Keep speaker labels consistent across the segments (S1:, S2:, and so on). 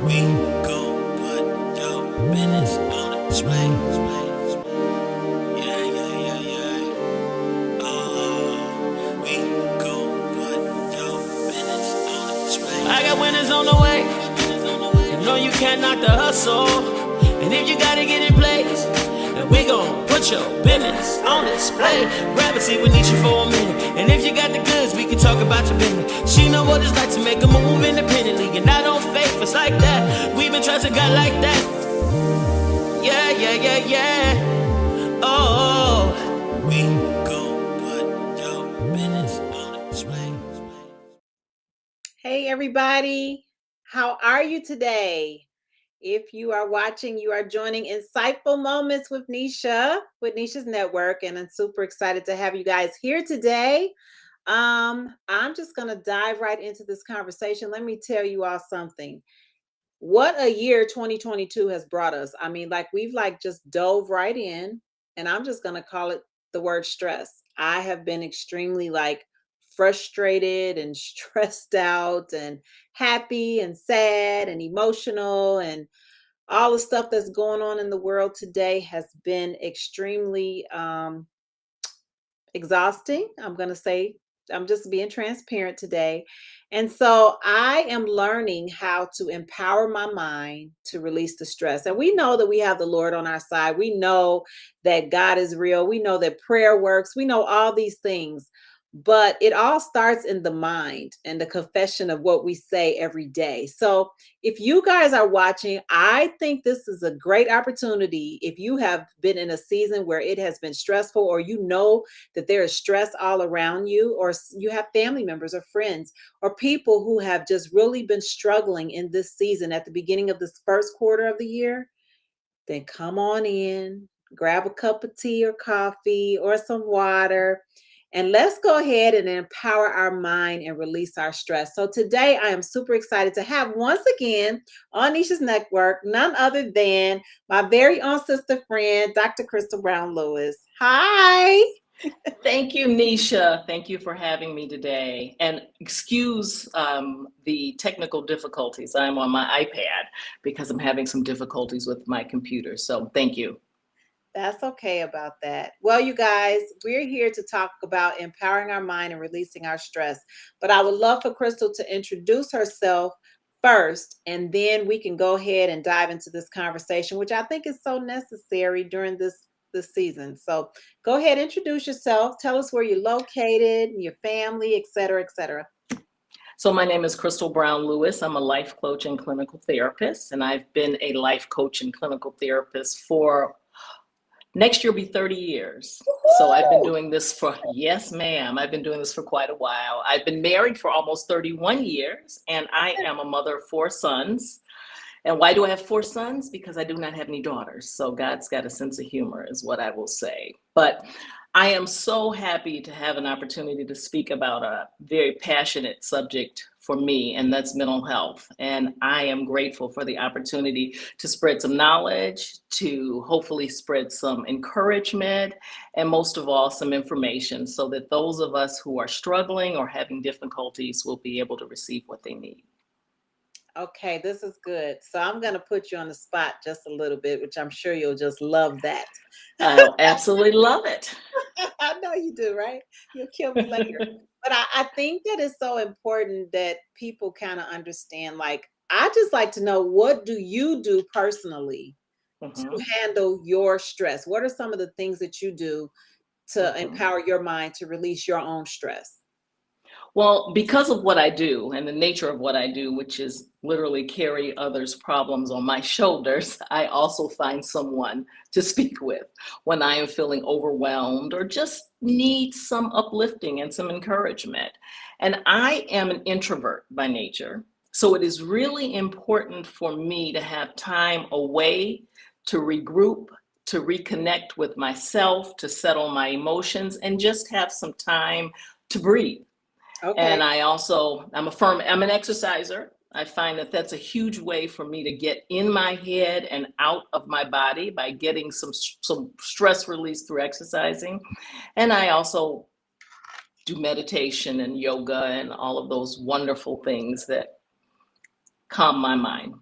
S1: We gon' put your business on display. Yeah, yeah, yeah, yeah. We gon' put your business on display. I got winners on the way. You know you can't knock the hustle. And if you gotta get in place, then we gon' put your business on display. Grab a seat with Nisha for a minute. And if you got the goods, we can talk about your business. She know what it's like to make a move independently. And I don't fake, it's like that. We've been trusting God like that. Yeah, yeah, yeah, yeah. Oh, we gon' put your business on display.
S2: Hey, everybody. How are you today? If you are watching, you are joining Insightful Moments with Nisha's Network, and I'm super excited to have you guys here today. I'm just going to dive right into this conversation. Let me tell you all something. What a year 2022 has brought us. I mean, like we've just dove right in, and I'm just going to call it the word stress. I have been extremely frustrated and stressed out and happy and sad and emotional, and all the stuff that's going on in the world today has been extremely exhausting. I'm going to say, I'm just being transparent today. And so I am learning how to empower my mind to release the stress. And we know that we have the Lord on our side. We know that God is real. We know that prayer works. We know all these things. But it all starts in the mind and the confession of what we say every day. So if you guys are watching, I think this is a great opportunity. If you have been in a season where it has been stressful, or you know that there is stress all around you, or you have family members or friends or people who have just really been struggling in this season at the beginning of this first quarter of the year, then come on in, grab a cup of tea or coffee or some water, and let's go ahead and empower our mind and release our stress. So today I am super excited to have once again on Nisha's Network none other than my very own sister friend, Dr. Crystal Brown Lewis. Hi.
S3: Thank you, Nisha. Thank you for having me today. And excuse the technical difficulties. I'm on my iPad because I'm having some difficulties with my computer. So thank you.
S2: That's okay about that. Well, you guys, we're here to talk about empowering our mind and releasing our stress. But I would love for Crystal to introduce herself first, and then we can go ahead and dive into this conversation, which I think is so necessary during this season. So go ahead, introduce yourself. Tell us where you're located, your family, et cetera, et cetera.
S3: So my name is Crystal Brown Lewis. I'm a life coach and clinical therapist, and I've been a life coach and clinical therapist for next year will be 30 years.
S2: Woo-hoo!
S3: So I've been doing this for, yes, ma'am. I've been doing this for quite a while. I've been married for almost 31 years, and I am a mother of 4 sons. And why do I have 4 sons? Because I do not have any daughters. So God's got a sense of humor is what I will say. But I am so happy to have an opportunity to speak about a very passionate subject for me, and that's mental health. And I am grateful for the opportunity to spread some knowledge, to hopefully spread some encouragement, and most of all, some information so that those of us who are struggling or having difficulties will be able to receive what they need.
S2: Okay, this is good. So I'm going to put you on the spot just a little bit, which I'm sure you'll just love that.
S3: I'll absolutely love it.
S2: I know you do, right? You'll kill me later. But I think that it's so important that people kind of understand. I just like to know, what do you do personally to handle your stress? What are some of the things that you do to empower your mind to release your own stress?
S3: Well, because of what I do and the nature of what I do, which is literally carry others' problems on my shoulders, I also find someone to speak with when I am feeling overwhelmed or just need some uplifting and some encouragement. And I am an introvert by nature. So it is really important for me to have time away to regroup, to reconnect with myself, to settle my emotions, and just have some time to breathe.
S2: Okay.
S3: And I'm an exerciser. I find that that's a huge way for me to get in my head and out of my body by getting some stress release through exercising. And I also do meditation and yoga and all of those wonderful things that calm my mind.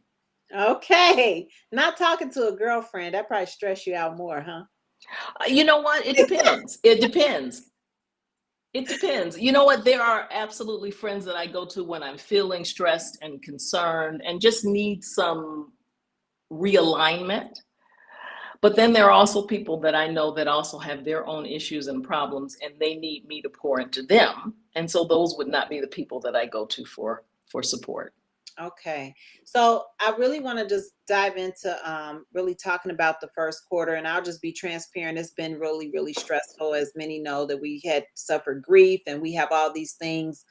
S2: Okay. Not talking to a girlfriend, that probably stress you out more, huh?
S3: You know what? It depends. It depends. It depends. You know what? There are absolutely friends that I go to when I'm feeling stressed and concerned and just need some realignment. But then there are also people that I know that also have their own issues and problems, and they need me to pour into them. And so those would not be the people that I go to for support.
S2: Okay. So I really want to just dive into really talking about the first quarter, and I'll just be transparent. It's been really, really stressful. As many know that we had suffered grief and we have all these things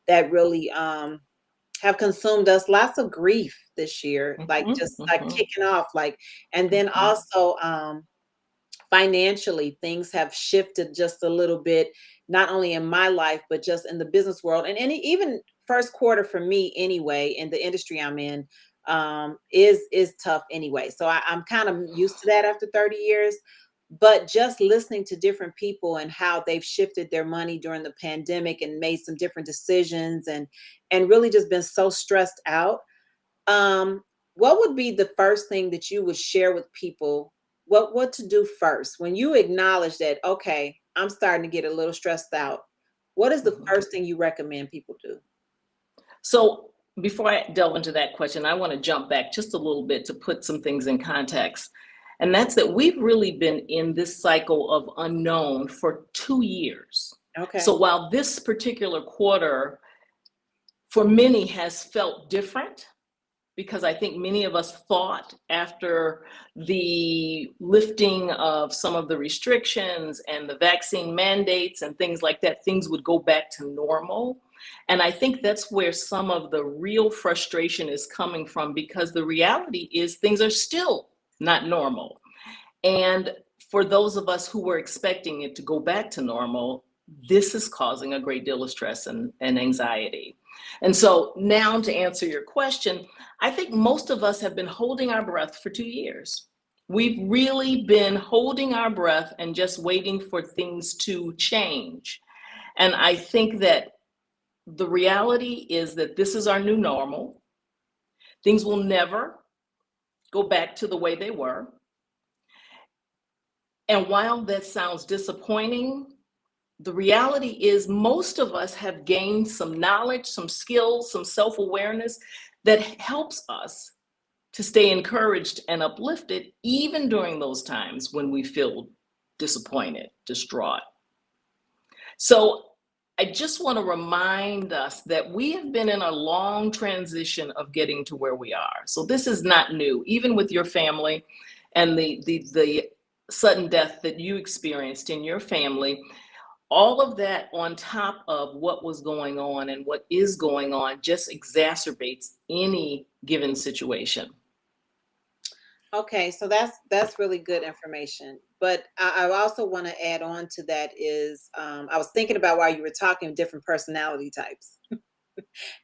S2: that really have consumed us. Lots of grief this year, like
S3: Mhm,
S2: just like
S3: mhm,
S2: kicking off, like, and then
S3: mhm.
S2: also financially things have shifted just a little bit, not only in my life but just in the business world, and any even first quarter for me anyway in the industry I'm in is tough anyway. So I'm kind of used to that after 30 years, but just listening to different people and how they've shifted their money during the pandemic and made some different decisions and really just been so stressed out. What would be the first thing that you would share with people? What to do first when you acknowledge that, okay, I'm starting to get a little stressed out? What is the
S3: Mhm.
S2: first thing you recommend people do?
S3: So before I delve into that question, I want to jump back just a little bit to put some things in context. And that's that we've really been in this cycle of unknown for 2 years.
S2: Okay.
S3: So while this particular quarter for many has felt different, because I think many of us thought after the lifting of some of the restrictions and the vaccine mandates and things like that, things would go back to normal. And I think that's where some of the real frustration is coming from, because the reality is things are still not normal. And for those of us who were expecting it to go back to normal, this is causing a great deal of stress and anxiety. And so, now to answer your question, I think most of us have been holding our breath for 2 years. We've really been holding our breath and just waiting for things to change. And I think that the reality is that this is our new normal. Things will never go back to the way they were. And while that sounds disappointing, the reality is most of us have gained some knowledge, some skills, some self-awareness that helps us to stay encouraged and uplifted even during those times when we feel disappointed, distraught. So I just want to remind us that we have been in a long transition of getting to where we are. So this is not new, even with your family and the sudden death that you experienced in your family. All of that on top of what was going on and what is going on just exacerbates any given situation.
S2: Okay, so that's really good information. But I also want to add on to that is I was thinking about while you were talking different personality types,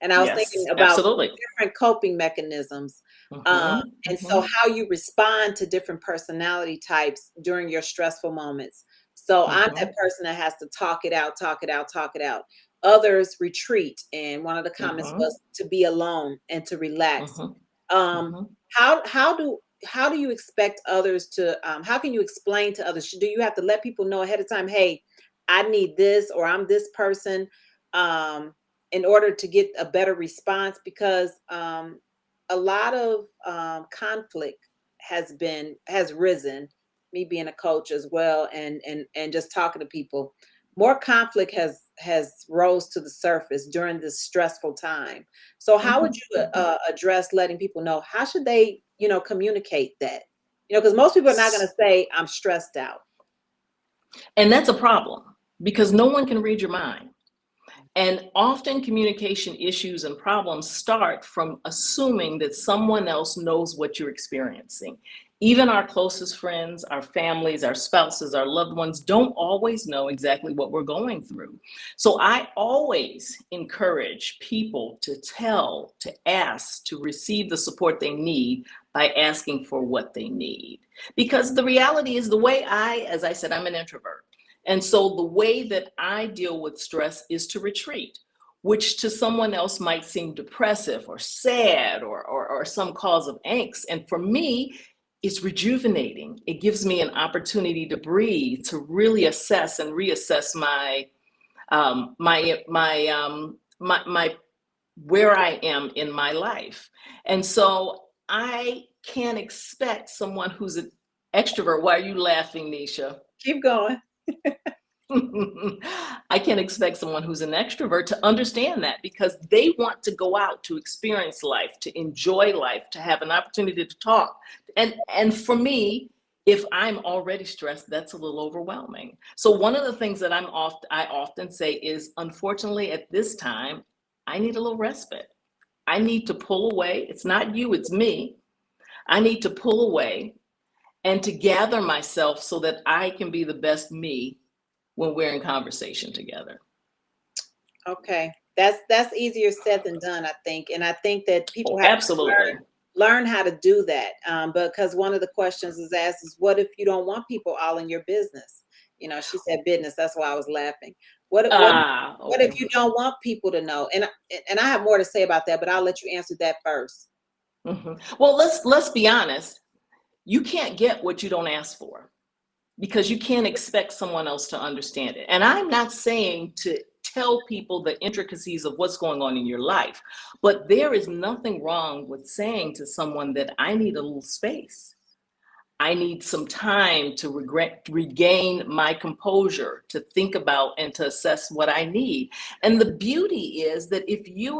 S2: and I was thinking
S3: Yes,
S2: about
S3: absolutely.
S2: different coping mechanisms,
S3: Mhm,
S2: and so
S3: mhm,
S2: how you respond to different personality types during your stressful moments. So I'm that
S3: mhm,
S2: person that has to talk it out, talk it out, talk it out. Others retreat, and one of the comments
S3: mhm,
S2: was to be alone and to relax.
S3: mhm,
S2: Um,
S3: mhm.
S2: how do you expect others to? How can you explain to others? Do you have to let people know ahead of time? Hey, I need this, or I'm this person. Um, in order to get a better response, because a lot of conflict has risen, me being a coach as well, and just talking to people, more conflict has rose to the surface during this stressful time. So how would
S3: Mhm,
S2: you
S3: mhm.
S2: address letting people know? How should they communicate that? Because most people are not going to say I'm stressed out.
S3: And that's a problem because no one can read your mind. And often communication issues and problems start from assuming that someone else knows what you're experiencing. Even our closest friends, our families, our spouses, our loved ones don't always know exactly what we're going through. So I always encourage people to tell, to ask, to receive the support they need by asking for what they need. Because the reality is, as I said, I'm an introvert. And so the way that I deal with stress is to retreat. which to someone else might seem depressive or sad or some cause of angst. And for me, it's rejuvenating. It gives me an opportunity to breathe, to really assess and reassess my where I am in my life. And so I can't expect someone who's an extrovert. Why are you laughing, Nisha?
S2: Keep going.
S3: I can't expect someone who's an extrovert to understand that, because they want to go out to experience life, to enjoy life, to have an opportunity to talk. And for me, if I'm already stressed, that's a little overwhelming. So one of the things that I often say is, unfortunately, at this time, I need a little respite. I need to pull away. It's not you, it's me. I need to pull away and to gather myself so that I can be the best me when we're in conversation together.
S2: Okay. That's easier said than done, I think. And I think that people have
S3: Absolutely.
S2: to learn how to do that. Because one of the questions is asked is, what if you don't want people all in your business? You know, she said business. That's why I was laughing. What
S3: Okay.
S2: if you don't want people to know? And I have more to say about that, but I'll let you answer that first.
S3: Well, let's be honest. You can't get what you don't ask for, because you can't expect someone else to understand it. And I'm not saying to tell people the intricacies of what's going on in your life, but there is nothing wrong with saying to someone that I need a little space. I need some time to regain my composure, to think about and to assess what I need. And the beauty is that if you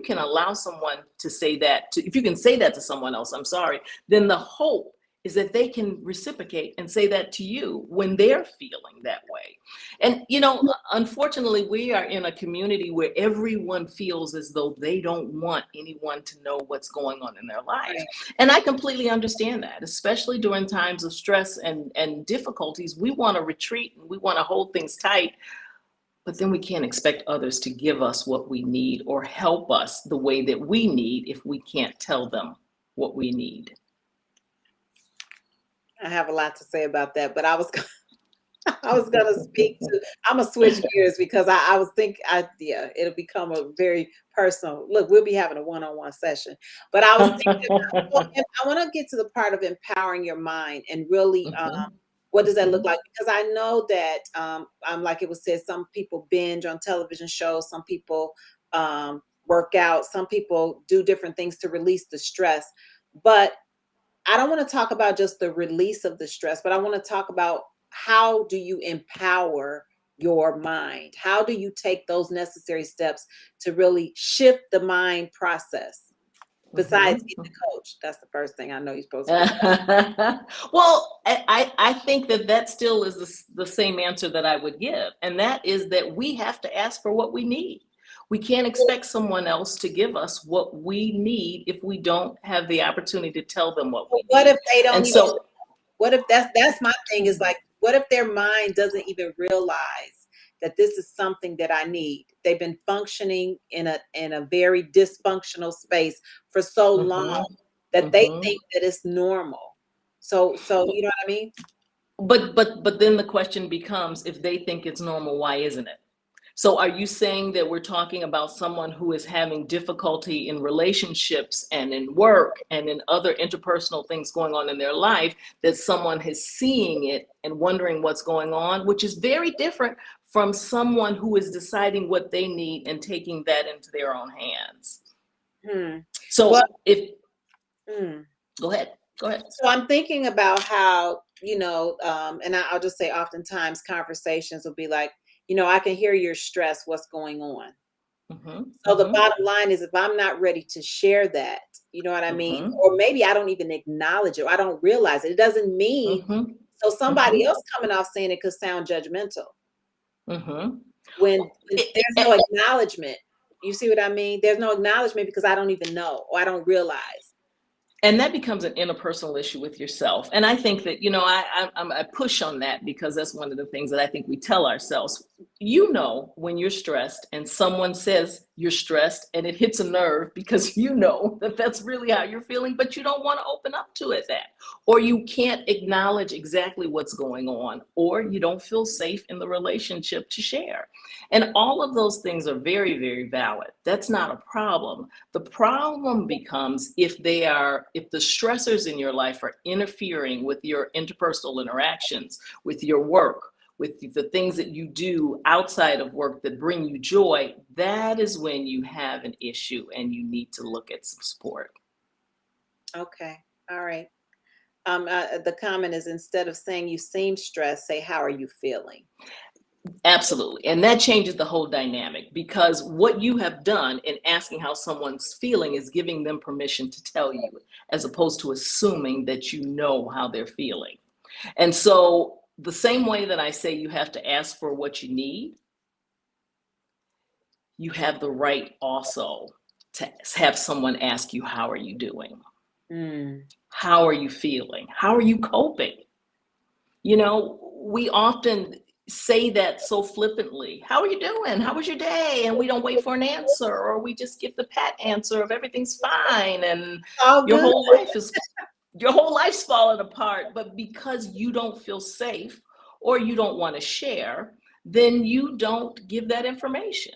S3: can allow someone to say that, if you can say that to someone else, then the hope is that they can reciprocate and say that to you when they're feeling that way. And, unfortunately, we are in a community where everyone feels as though they don't want anyone to know what's going on in their life.
S2: Right.
S3: And I completely understand that, especially during times of stress and difficulties. We want to retreat and we want to hold things tight, but then we can't expect others to give us what we need or help us the way that we need if we can't tell them what we need.
S2: I have a lot to say about that, but I was going to speak to, I'm going to switch gears because I was thinking, it'll become a very personal, look, we'll be having a one-on-one session, but I was thinking, I want to get to the part of empowering your mind and really, what does that look like? Because I know that, like it was said, some people binge on television shows, some people work out, some people do different things to release the stress, but I don't want to talk about just the release of the stress, but I want to talk about, how do you empower your mind? How do you take those necessary steps to really shift the mind process? Besides being the coach, that's the first thing I know you're supposed to do.
S3: Well, I think that still is the same answer that I would give. And that is that we have to ask for what we need. We can't expect someone else to give us what we need if we don't have the opportunity to tell them what we need.
S2: What if they don't?
S3: And so,
S2: what if that's my thing is like, what if their mind doesn't even realize that this is something that I need? They've been functioning in a very dysfunctional space for so long that they think that it's normal. So you know what I mean?
S3: But then the question becomes, if they think it's normal, why isn't it? So are you saying that we're talking about someone who is having difficulty in relationships and in work and in other interpersonal things going on in their life, that someone is seeing it and wondering what's going on, which is very different from someone who is deciding what they need and taking that into their own hands? So go ahead.
S2: So I'm thinking about how, and I'll just say oftentimes conversations will be like, I can hear your stress, what's going on. So the bottom line is, if I'm not ready to share that, you know what I mean? Or maybe I don't even acknowledge it, or I don't realize it. It doesn't mean, so somebody else coming off saying it could sound judgmental. When there's no acknowledgement. You see what I mean? There's no acknowledgement because I don't even know, or I don't realize.
S3: And that becomes an interpersonal issue with yourself. And I think that, you know, I push on that because that's one of the things that I think we tell ourselves. You know, when you're stressed and someone says you're stressed and it hits a nerve because you know that that's really how you're feeling, but you don't want to open up to it that, or you can't acknowledge exactly what's going on, or you don't feel safe in the relationship to share. And all of those things are very, very valid. That's not a problem. The problem becomes if the stressors in your life are interfering with your interpersonal interactions, with your work, with the things that you do outside of work that bring you joy. That is when you have an issue and you need to look at some support.
S2: Okay. All right. The comment is, instead of saying you seem stressed, say, how are you feeling?
S3: Absolutely. And that changes the whole dynamic, because what you have done in asking how someone's feeling is giving them permission to tell you, as opposed to assuming that you know how they're feeling. And so the same way that I say you have to ask for what you need, you have the right also to have someone ask you, how are you doing? How are you feeling? How are you coping? You know, we often say that so flippantly. How are you doing? How was your day? And we don't wait for an answer, or we just give the pat answer of everything's fine and your whole life's falling apart. But because you don't feel safe or you don't want to share, then you don't give that information.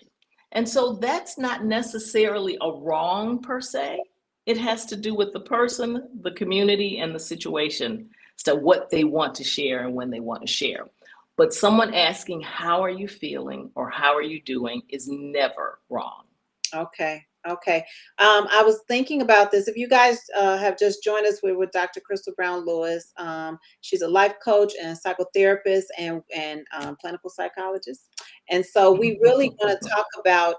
S3: And so that's not necessarily a wrong per se. It has to do with the person, the community, and the situation as to what they want to share and when they want to share. But someone asking, how are you feeling or how are you doing, is never wrong.
S2: Okay. Okay. I was thinking about this. If you guys have just joined us, we're with Dr. Crystal Brown Lewis. She's a life coach and psychotherapist and clinical psychologist. And so we really want to talk about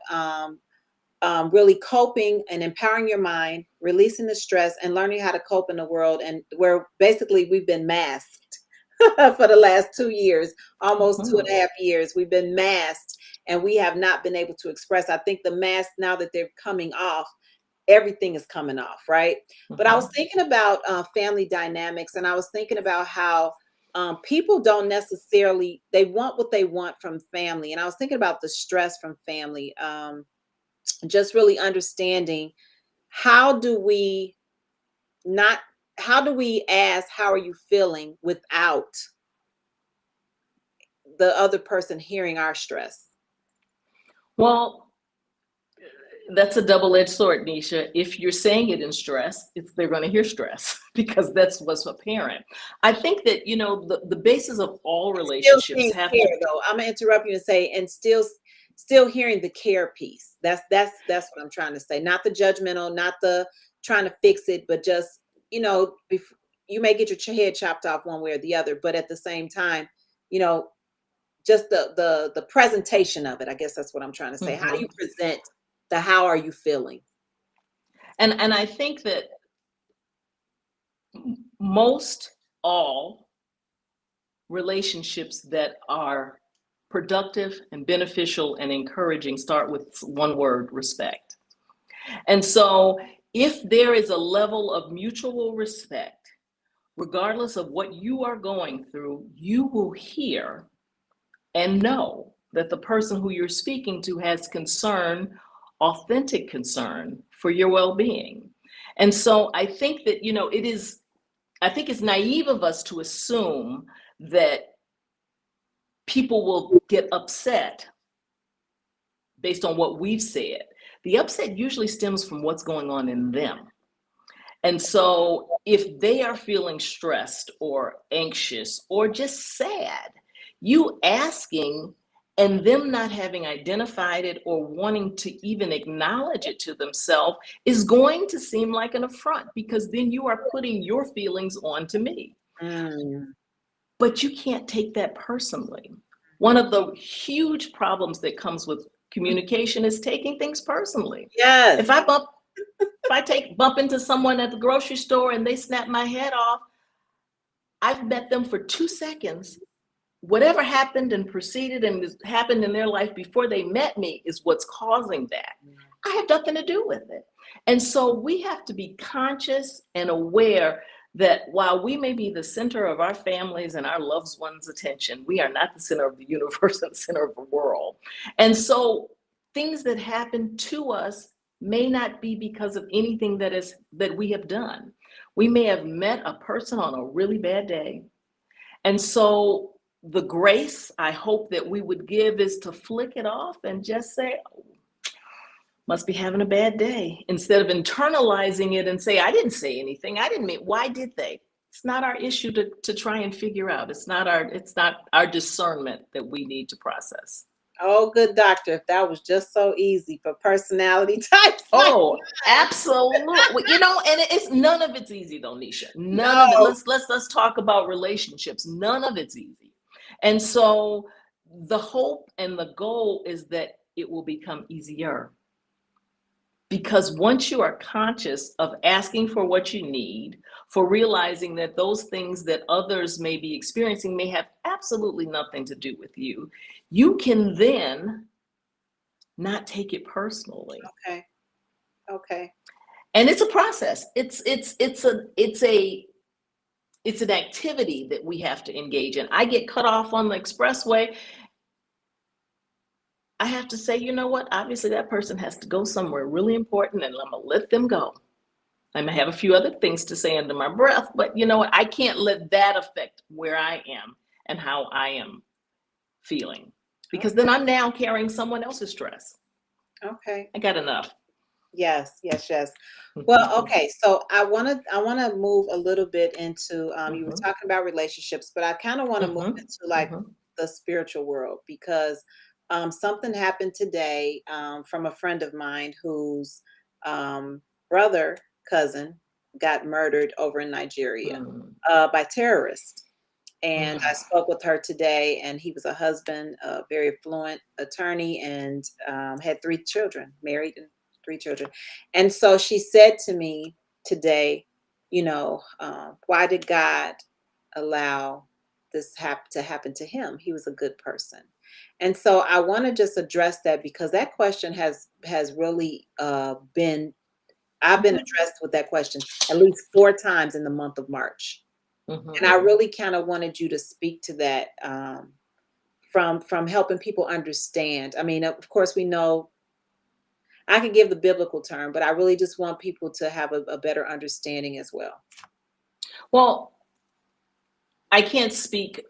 S2: really coping and empowering your mind, releasing the stress, and learning how to cope in the world. And where basically we've been masked for the last 2 years, almost 2.5 years. We've been masked and we have not been able to express. I think the masks, now that they're coming off, everything is coming off, right? But I was thinking about family dynamics, and I was thinking about how people don't necessarily, they want what they want from family. And I was thinking about the stress from family, just really understanding how do we ask, how are you feeling, without the other person hearing our stress?
S3: Well, that's a double-edged sword, Nisha. If you're saying it in stress, they're going to hear stress because that's what's apparent. I think that, you know, the basis of all relationships have
S2: care, though. I'm gonna interrupt you and say, and still hearing the care piece. That's what I'm trying to say. Not the judgmental, not the trying to fix it, but just, you know, you may get your head chopped off one way or the other, but at the same time, you know, just the presentation of it. I guess that's what I'm trying to say. How do you present the how are you feeling?
S3: And I think that most all relationships that are productive and beneficial and encouraging start with one word: respect. And so if there is a level of mutual respect, regardless of what you are going through, you will hear and know that the person who you're speaking to has concern, authentic concern for your well-being. And so I think that, you know, I think it's naive of us to assume that people will get upset based on what we've said. The upset usually stems from what's going on in them. And so if they are feeling stressed or anxious or just sad, you asking and them not having identified it or wanting to even acknowledge it to themselves is going to seem like an affront, because then you are putting your feelings onto me. But you can't take that personally. One of the huge problems that comes with communication is taking things personally.
S2: Yes.
S3: If I bump into someone at the grocery store and they snap my head off, I've met them for 2 seconds. Whatever happened and proceeded and happened in their life before they met me is what's causing that. I have nothing to do with it. And so we have to be conscious and aware that while we may be the center of our families and our loved ones' attention, we are not the center of the universe and the center of the world. And so things that happen to us may not be because of anything that we have done. We may have met a person on a really bad day. And so the grace I hope that we would give is to flick it off and just say, oh, must be having a bad day, instead of internalizing it and say, I didn't say anything. I didn't mean, why did they? It's not our issue to try and figure out. It's not our discernment that we need to process.
S2: Oh, good doctor. If that was just so easy for personality types.
S3: Oh, absolutely. You know, and it's none of it's easy though, Nisha. None of it. Let's talk about relationships. None of it's easy. And so the hope and the goal is that it will become easier. Because once you are conscious of asking for what you need, for realizing that those things that others may be experiencing may have absolutely nothing to do with you, you can then not take it personally.
S2: Okay.
S3: And it's a process. It's an activity that we have to engage in. I get cut off on the expressway. I have to say, you know what? Obviously, that person has to go somewhere really important, and I'm gonna let them go. I may have a few other things to say under my breath, but you know what? I can't let that affect where I am and how I am feeling, because then I'm now carrying someone else's stress.
S2: Okay.
S3: I got enough.
S2: Yes. Well, okay. So I want to move a little bit into, you were talking about relationships, but I kind of want to move into like the spiritual world, because something happened today from a friend of mine whose cousin got murdered over in Nigeria by terrorists. And I spoke with her today, and he was a husband, a very affluent attorney, and had 3 children, married, and 3 children. And so she said to me today, you know, why did God allow this to happen to him? He was a good person. And so I want to just address that, because that question has really I've been addressed with that question at least 4 times in the month of March. And I really kind of wanted you to speak to that, from helping people understand. I mean, of course, we know I can give the biblical term, but I really just want people to have a better understanding as well.
S3: Well, I can't speak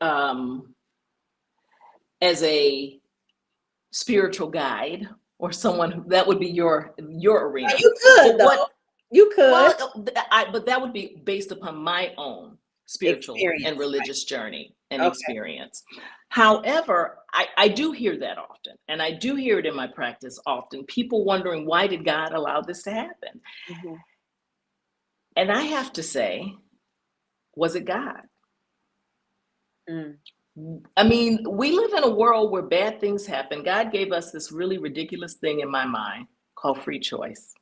S3: as a spiritual guide or someone that would be your arena.
S2: You could, though. You could.
S3: Well, but that would be based upon my own spiritual and religious journey and experience. However, I do hear that often, and I do hear it in my practice often, people wondering, why did God allow this to happen? And I have to say, was it God? I mean, we live in a world where bad things happen. God gave us this really ridiculous thing in my mind called free choice.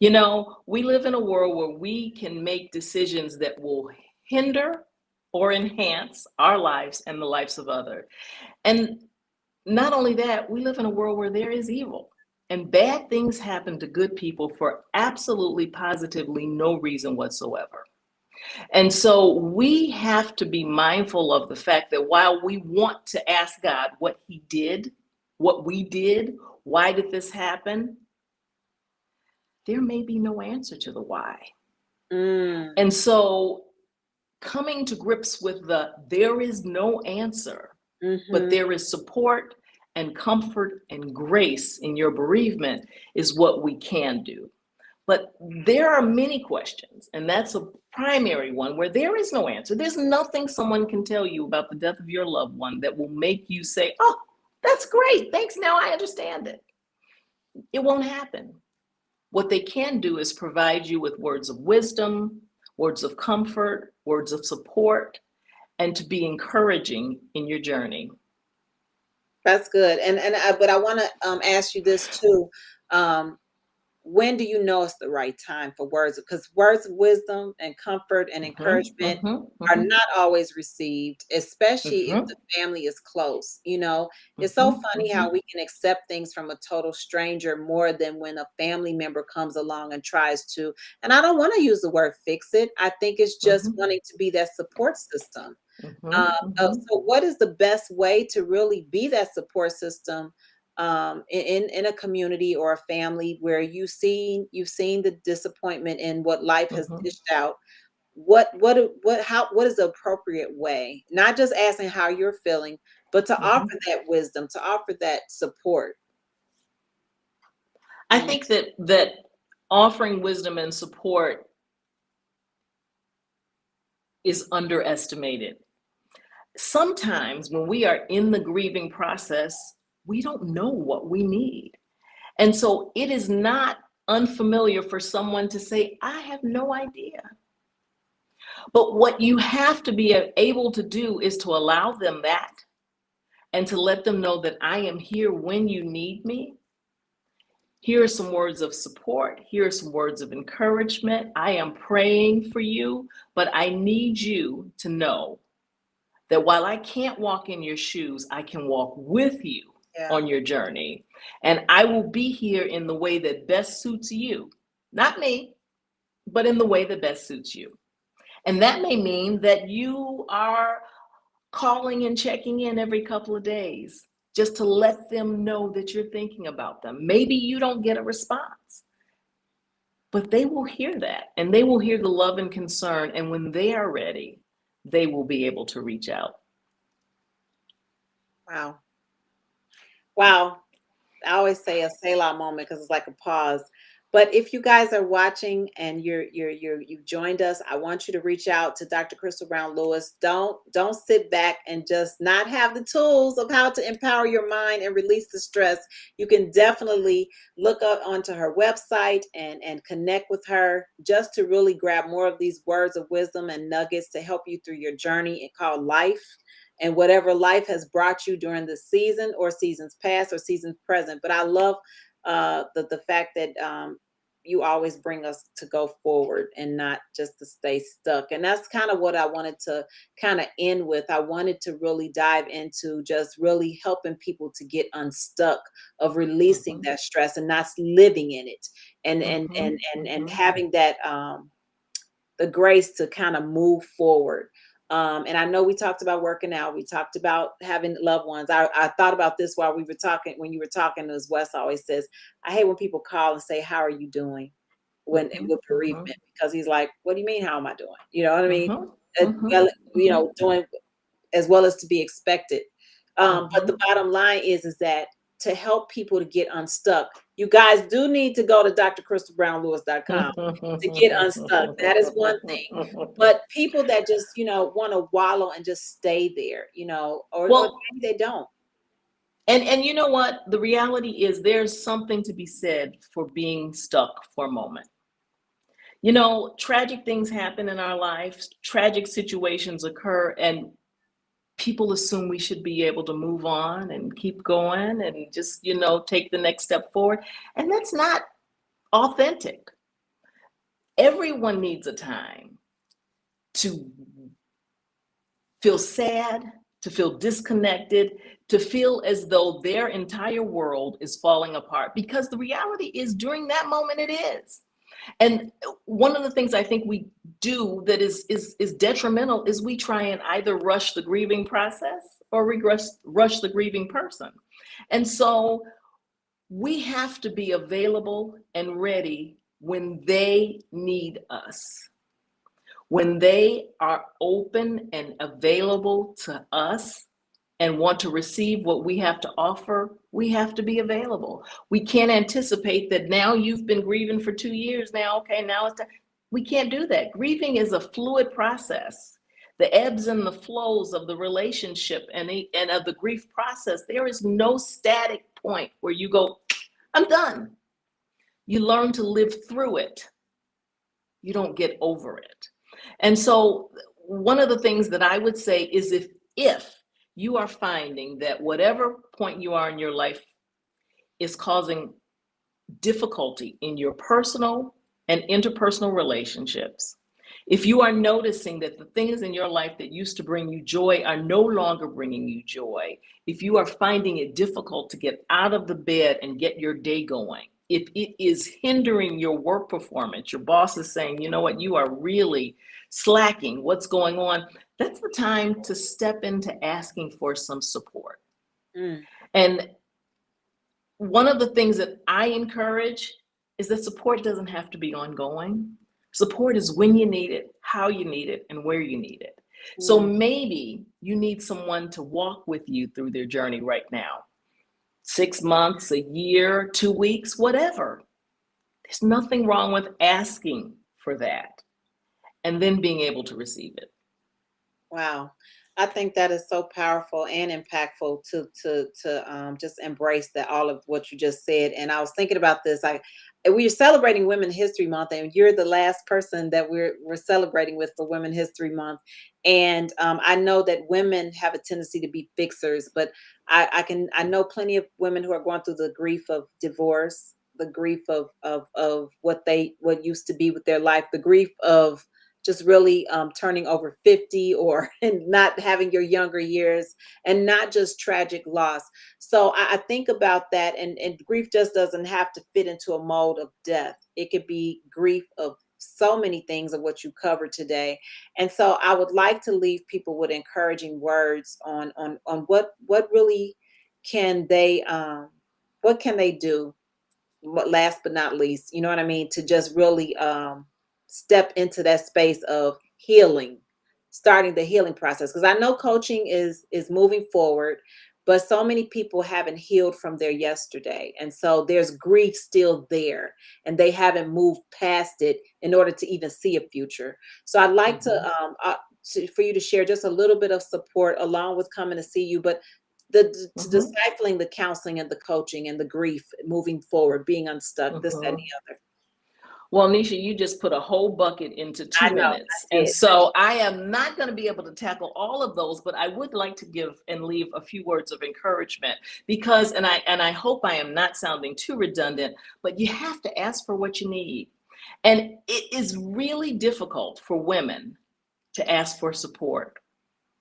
S3: You know, we live in a world where we can make decisions that will hinder or enhance our lives and the lives of others. And not only that, we live in a world where there is evil, and bad things happen to good people for absolutely positively no reason whatsoever. And so we have to be mindful of the fact that while we want to ask God what he did, what we did, why did this happen? There may be no answer to the why. And so coming to grips with there is no answer, but there is support and comfort and grace in your bereavement is what we can do. But there are many questions, and that's a primary one where there is no answer. There's nothing someone can tell you about the death of your loved one that will make you say, oh, that's great, thanks, now I understand it. It won't happen. What they can do is provide you with words of wisdom, words of comfort, words of support, and to be encouraging in your journey.
S2: That's good. But I want to ask you this too. when do you know it's the right time for words? Because words of wisdom and comfort and encouragement are not always received, especially if the family is close. It's so funny how we can accept things from a total stranger more than when a family member comes along and tries to. And I don't want to use the word fix it. I think it's just wanting to be that support system. So what is the best way to really be that support system in a community or a family where you've seen the disappointment in what life has dished out? What is the appropriate way? Not just asking how you're feeling, but to offer that wisdom, to offer that support.
S3: I think that offering wisdom and support is underestimated. Sometimes when we are in the grieving process, we don't know what we need. And so it is not unfamiliar for someone to say, I have no idea. But what you have to be able to do is to allow them that and to let them know that I am here when you need me. Here are some words of support. Here are some words of encouragement. I am praying for you, but I need you to know that while I can't walk in your shoes, I can walk with you on your journey. And I will be here in the way that best suits you. Not me, but in the way that best suits you. And that may mean that you are calling and checking in every couple of days just to let them know that you're thinking about them. Maybe you don't get a response, but they will hear that, and they will hear the love and concern. And when they are ready, they will be able to reach out.
S2: Wow. Wow. I always say a Selah moment because it's like a pause. But if you guys are watching and you've joined us, I want you to reach out to Dr. Crystal Brown Lewis. Don't sit back and just not have the tools of how to empower your mind and release the stress. You can definitely look up onto her website and connect with her just to really grab more of these words of wisdom and nuggets to help you through your journey called life. And whatever life has brought you during the season or seasons past or seasons present. But I love the fact that you always bring us to go forward and not just to stay stuck. And that's kind of what I wanted to kind of end with. I wanted to really dive into just really helping people to get unstuck of releasing that stress and not living in it and having that the grace to kind of move forward. And I know we talked about working out. We talked about having loved ones. I thought about this while we were talking, when you were talking, as Wes always says, I hate when people call and say, how are you doing with bereavement? Because he's like, what do you mean, how am I doing? You know what I mean? Doing as well as to be expected. But the bottom line is that to help people to get unstuck, you guys do need to go to drcrystalbrownlewis.com to get unstuck. That is one thing. But people that just, want to wallow and just stay there, or maybe they don't.
S3: And you know what? The reality is there's something to be said for being stuck for a moment. Tragic things happen in our lives. Tragic situations occur, and people assume we should be able to move on and keep going and just, take the next step forward. And that's not authentic. Everyone needs a time to feel sad, to feel disconnected, to feel as though their entire world is falling apart, because the reality is during that moment it is. And one of the things I think we do that is detrimental is we try and either rush the grieving process or rush the grieving person. And so we have to be available and ready when they need us. When they are open and available to us and want to receive what we have to offer, we have to be available. We can't anticipate that now you've been grieving for 2 years now. Okay, now it's time. We can't do that. Grieving is a fluid process. The ebbs and the flows of the relationship and of the grief process, there is no static point where you go, I'm done. You learn to live through it. You don't get over it. And so one of the things that I would say is if you are finding that whatever point you are in your life is causing difficulty in your personal and interpersonal relationships, if you are noticing that the things in your life that used to bring you joy are no longer bringing you joy, if you are finding it difficult to get out of the bed and get your day going, if it is hindering your work performance, your boss is saying, you know what, you are really slacking, what's going on? That's the time to step into asking for some support.
S2: Mm.
S3: And one of the things that I encourage is that support doesn't have to be ongoing. Support is when you need it, how you need it, and where you need it. So maybe you need someone to walk with you through their journey right now. 6 months, a year, 2 weeks, whatever. There's nothing wrong with asking for that and then being able to receive it.
S2: Wow. I think that is so powerful and impactful to just embrace that all of what you just said. And I was thinking about this. We're celebrating Women's History Month, and you're the last person that we're celebrating with for Women's History Month. And I know that women have a tendency to be fixers, but I know plenty of women who are going through the grief of divorce, the grief of what used to be with their life, the grief of just really turning over 50 or and not having your younger years, and not just tragic loss. So I think about that, and grief just doesn't have to fit into a mold of death. It could be grief of so many things of what you covered today. And so I would like to leave people with encouraging words on what really can they what can they do, last but not least, you know what I mean, to just really step into that space of healing, starting the healing process. Because I know coaching is moving forward, but so many people haven't healed from their yesterday, and so there's grief still there, and they haven't moved past it in order to even see a future. So I'd like for you to share just a little bit of support along with coming to see you, but discipling the counseling and the coaching and the grief moving forward, being unstuck, this, that, and the other.
S3: Well, Nisha, you just put a whole bucket into 2
S2: I know,
S3: minutes. And so I am not going to be able to tackle all of those, but I would like to give and leave a few words of encouragement because, and I hope I am not sounding too redundant, but you have to ask for what you need. And it is really difficult for women to ask for support.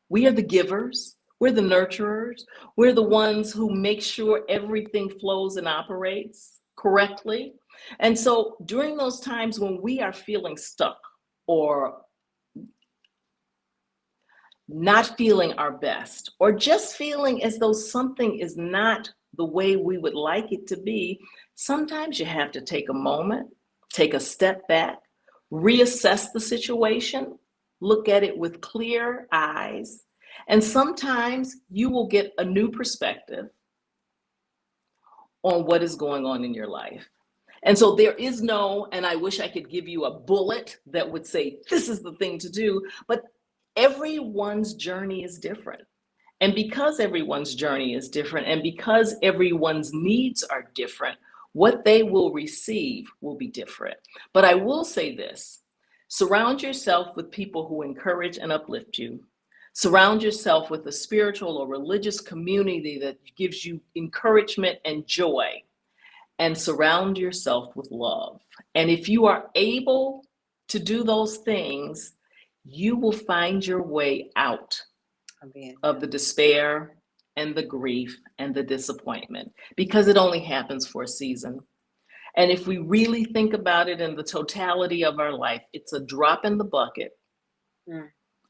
S3: We are the givers. We're the nurturers. We're the ones who make sure everything flows and operates correctly. And so during those times when we are feeling stuck or not feeling our best, or just feeling as though something is not the way we would like it to be, sometimes you have to take a moment, take a step back, reassess the situation, look at it with clear eyes, and sometimes you will get a new perspective on what is going on in your life. And so there is no, and I wish I could give you a bullet that would say, this is the thing to do, but everyone's journey is different. And because everyone's journey is different, and because everyone's needs are different, what they will receive will be different. But I will say this, surround yourself with people who encourage and uplift you. Surround yourself with a spiritual or religious community that gives you encouragement and joy. And surround yourself with love. And if you are able to do those things, you will find your way out of the despair and the grief and the disappointment, because it only happens for a season. And if we really think about it in the totality of our life, it's a drop in the bucket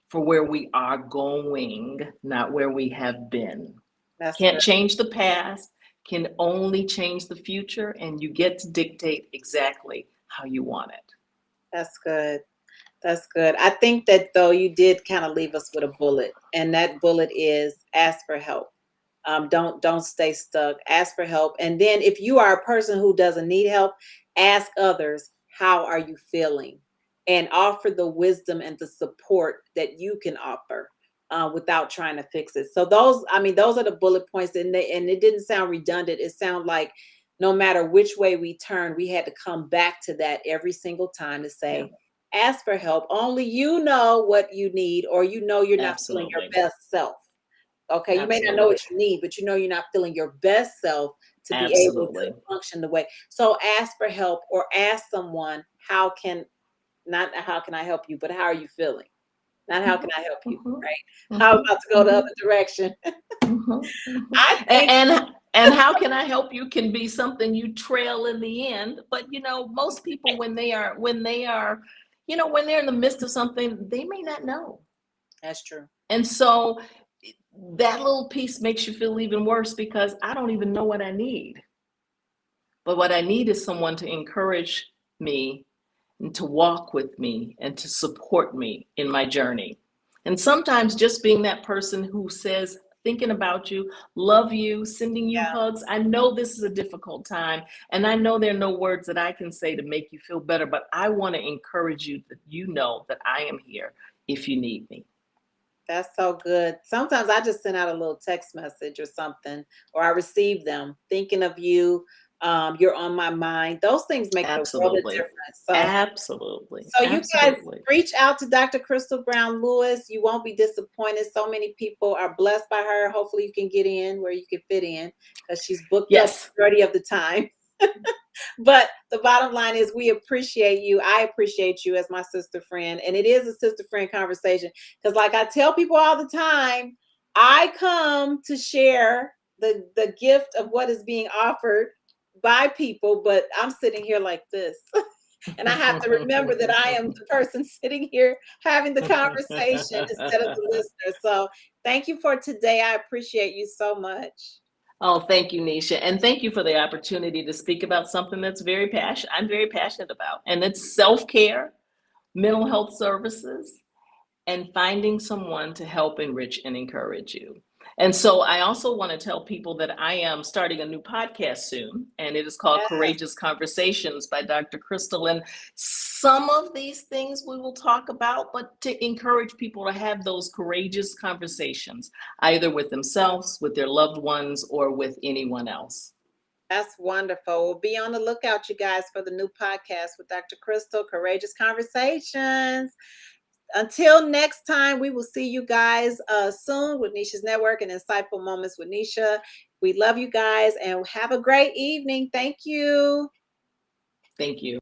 S3: for where we are going, not where we have been. Can't change the past, can only change the future, and you get to dictate exactly how you want it.
S2: That's good. That's good. I think that though you did kind of leave us with a bullet, and that bullet is ask for help. Don't stay stuck. Ask for help. And then if you are a person who doesn't need help, ask others, how are you feeling? And offer the wisdom and the support that you can offer. Without trying to fix it. So those are the bullet points, and it didn't sound redundant. It sounded like no matter which way we turn, we had to come back to that every single time to say, ask for help. Only you know what you need, or you know you're not feeling your best self. Okay, you may not know
S3: Absolutely.
S2: what you need, but you know you're not feeling your best self to be able to
S3: Absolutely.
S2: function the way. So ask for help or ask someone, not how can I help you, but how are you feeling? Not how
S3: Mhm,
S2: can I help you,
S3: mhm,
S2: right? How
S3: mhm,
S2: about to go the
S3: mhm,
S2: other direction?
S3: mhm, mhm.
S2: I think
S3: And how can I help you can be something you trail in the end. But most people when they're in the midst of something, they may not know.
S2: that's true.
S3: And so that little piece makes you feel even worse because I don't even know what I need. But what I need is someone to encourage me and to walk with me and to support me in my journey. And sometimes just being that person who says, thinking about you, love you, sending you
S2: Yeah,
S3: hugs. I know this is a difficult time, and I know there are no words that I can say to make you feel better, but I want to encourage you that you know that I am here if you need me.
S2: that's so good. Sometimes I just send out a little text message or something, or I receive them thinking of you. You're on my mind. Those things make the world of
S3: Absolutely.
S2: difference. So
S3: Absolutely.
S2: So you guys
S3: Absolutely.
S2: reach out to Dr. Crystal Brown Lewis. You won't be disappointed. So many people are blessed by her. Hopefully you can get in where you can fit in because she's booked up
S3: Yes.
S2: 30 of the time. But the bottom line is we appreciate you. I appreciate you as my sister friend. And it is a sister friend conversation. Because like I tell people all the time, I come to share the gift of what is being offered by people, but I'm sitting here like this. And I have to remember that I am the person sitting here having the conversation instead of the listener. So thank you for today. I appreciate you so much.
S3: Oh, thank you, Nisha. And thank you for the opportunity to speak about something I'm very passionate about. And it's self-care, mental health services, and finding someone to help enrich and encourage you. And so I also want to tell people that I am starting a new podcast soon, and it is called
S2: Yes,
S3: Courageous Conversations by Dr. Crystal. And some of these things we will talk about, but to encourage people to have those courageous conversations, either with themselves, with their loved ones, or with anyone else.
S2: that's wonderful. We'll be on the lookout, you guys, for the new podcast with Dr. Crystal, Courageous Conversations. Until next time, we will see you guys soon with Nisha's Network and Insightful Moments with Nisha. We love you guys and have a great evening. Thank you.
S3: Thank you.